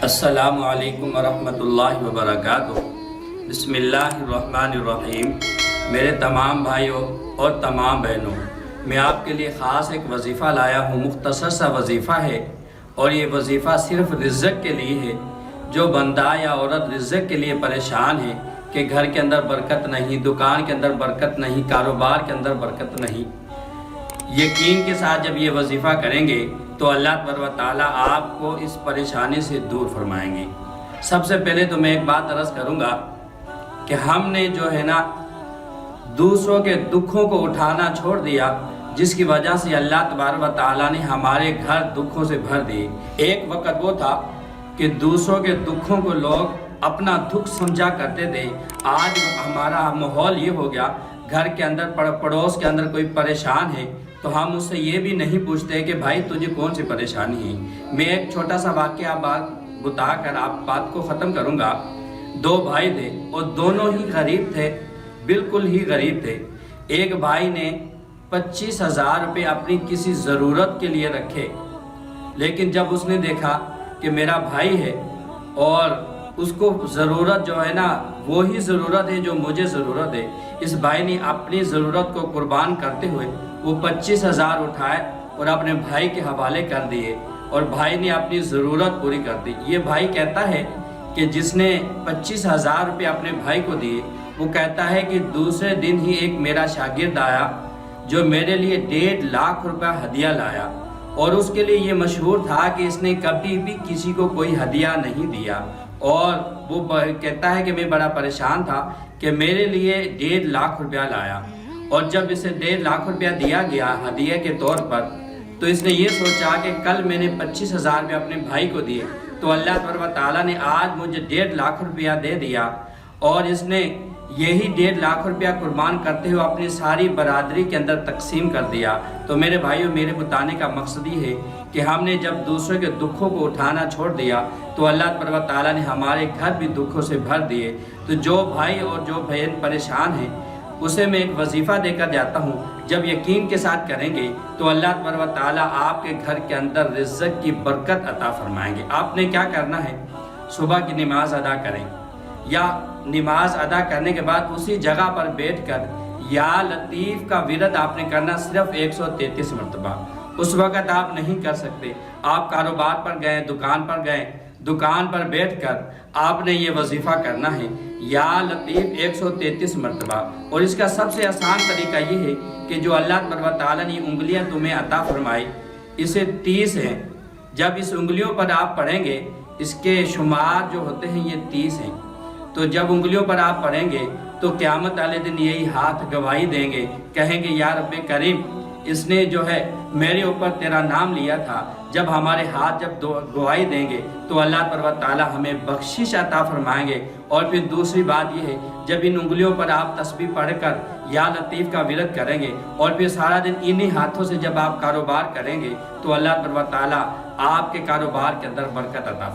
السلام علیکم ورحمۃ اللہ وبرکاتہ۔ بسم اللہ الرحمن الرحیم۔ میرے تمام بھائیوں اور تمام بہنوں، میں آپ کے لیے خاص ایک وظیفہ لایا ہوں۔ مختصر سا وظیفہ ہے اور یہ وظیفہ صرف رزق کے لیے ہے۔ جو بندہ یا عورت رزق کے لیے پریشان ہے کہ گھر کے اندر برکت نہیں، دکان کے اندر برکت نہیں، کاروبار کے اندر برکت نہیں، یقین کے ساتھ جب یہ وظیفہ کریں گے تو اللہ تبارک و تعالیٰ آپ کو اس پریشانی سے دور فرمائیں گے۔ سب سے پہلے تو میں ایک بات عرض کروں گا کہ ہم نے جو ہے نا دوسروں کے دکھوں کو اٹھانا چھوڑ دیا، جس کی وجہ سے اللہ تبارک و تعالیٰ نے ہمارے گھر دکھوں سے بھر دیے۔ ایک وقت وہ تھا کہ دوسروں کے دکھوں کو لوگ اپنا دکھ سمجھا کرتے تھے۔ آج ہمارا ماحول یہ ہو گیا، گھر کے اندر پڑوس کے اندر کوئی پریشان ہے تو ہم اس سے یہ بھی نہیں پوچھتے کہ بھائی تجھے کون سی پریشانی ہے۔ میں ایک چھوٹا سا واقعہ بتا کر آپ بات کو ختم کروں گا۔ دو بھائی تھے اور دونوں ہی غریب تھے، بالکل ہی غریب تھے۔ ایک بھائی نے 25,000 روپے اپنی کسی ضرورت کے لیے رکھے، لیکن جب اس نے دیکھا کہ میرا بھائی ہے اور اس کو ضرورت جو ہے نا وہی ضرورت ہے جو مجھے ضرورت ہے، اس بھائی نے اپنی ضرورت کو قربان کرتے ہوئے وہ 25,000 اٹھائے اور اپنے بھائی کے حوالے کر دیے اور بھائی نے اپنی ضرورت پوری کر دی۔ یہ بھائی کہتا ہے کہ جس نے 25,000 روپے اپنے بھائی کو دیے، وہ کہتا ہے کہ دوسرے دن ہی ایک میرا شاگرد آیا جو میرے لیے 1.5 لاکھ روپے ہدیہ لایا، اور اس کے لیے یہ مشہور تھا کہ اس نے کبھی بھی کسی کو کوئی ہدیہ نہیں دیا، اور وہ کہتا ہے کہ میں بڑا پریشان تھا کہ میرے لیے 1.5 لاکھ روپیہ لایا، اور جب اسے 1.5 لاکھ روپیہ دیا گیا ہدیہ کے طور پر تو اس نے یہ سوچا کہ کل میں نے 25,000 روپے اپنے بھائی کو دیے تو اللہ تبارک و تعالیٰ نے آج مجھے 1.5 لاکھ روپیہ دے دیا، اور اس نے یہی 1.5 لاکھ روپیہ قربان کرتے ہوئے اپنی ساری برادری کے اندر تقسیم کر دیا۔ تو میرے بھائیوں، میرے بتانے کا مقصد یہ ہے کہ ہم نے جب دوسروں کے دکھوں کو اٹھانا چھوڑ دیا تو اللہ تبارک و تعالیٰ نے ہمارے گھر بھی دکھوں سے بھر دیے۔ تو جو بھائی اور جو بہن پریشان ہیں اسے میں ایک وظیفہ دے کر جاتا ہوں، جب یقین کے ساتھ کریں گے تو اللہ تبارک و تعالیٰ آپ کے گھر کے اندر رزق کی برکت عطا فرمائیں گے۔ آپ نے کیا کرنا ہے، صبح کی نماز ادا کریں، یا نماز ادا کرنے کے بعد اسی جگہ پر بیٹھ کر یا لطیف کا ورد آپ نے کرنا صرف 133 مرتبہ۔ اس وقت آپ نہیں کر سکتے، آپ کاروبار پر گئے، دکان پر بیٹھ کر آپ نے یہ وظیفہ کرنا ہے، یا لطیف 133 مرتبہ۔ اور اس کا سب سے آسان طریقہ یہ ہے کہ جو اللہ تبارک و تعالیٰ نے انگلیاں تمہیں عطا فرمائی، اسے 30 ہیں، جب اس انگلیوں پر آپ پڑھیں گے، اس کے شمار جو ہوتے ہیں یہ 30 ہیں، تو جب انگلیوں پر آپ پڑھیں گے تو قیامت والے دن یہی ہاتھ گواہی دیں گے، کہیں گے یا رب کریم، اس نے جو ہے میرے اوپر تیرا نام لیا تھا۔ جب ہمارے ہاتھ جب گواہی دیں گے تو اللہ تبارک و تعالیٰ ہمیں بخشش عطا فرمائیں گے۔ اور پھر دوسری بات یہ ہے، جب ان انگلیوں پر آپ تسبیح پڑھ کر یا لطیف کا ورد کریں گے اور پھر سارا دن انہی ہاتھوں سے جب آپ کاروبار کریں گے تو اللہ تبارک و تعالیٰ آپ کے کاروبار کے اندر برکت عطا فرمائیں گے۔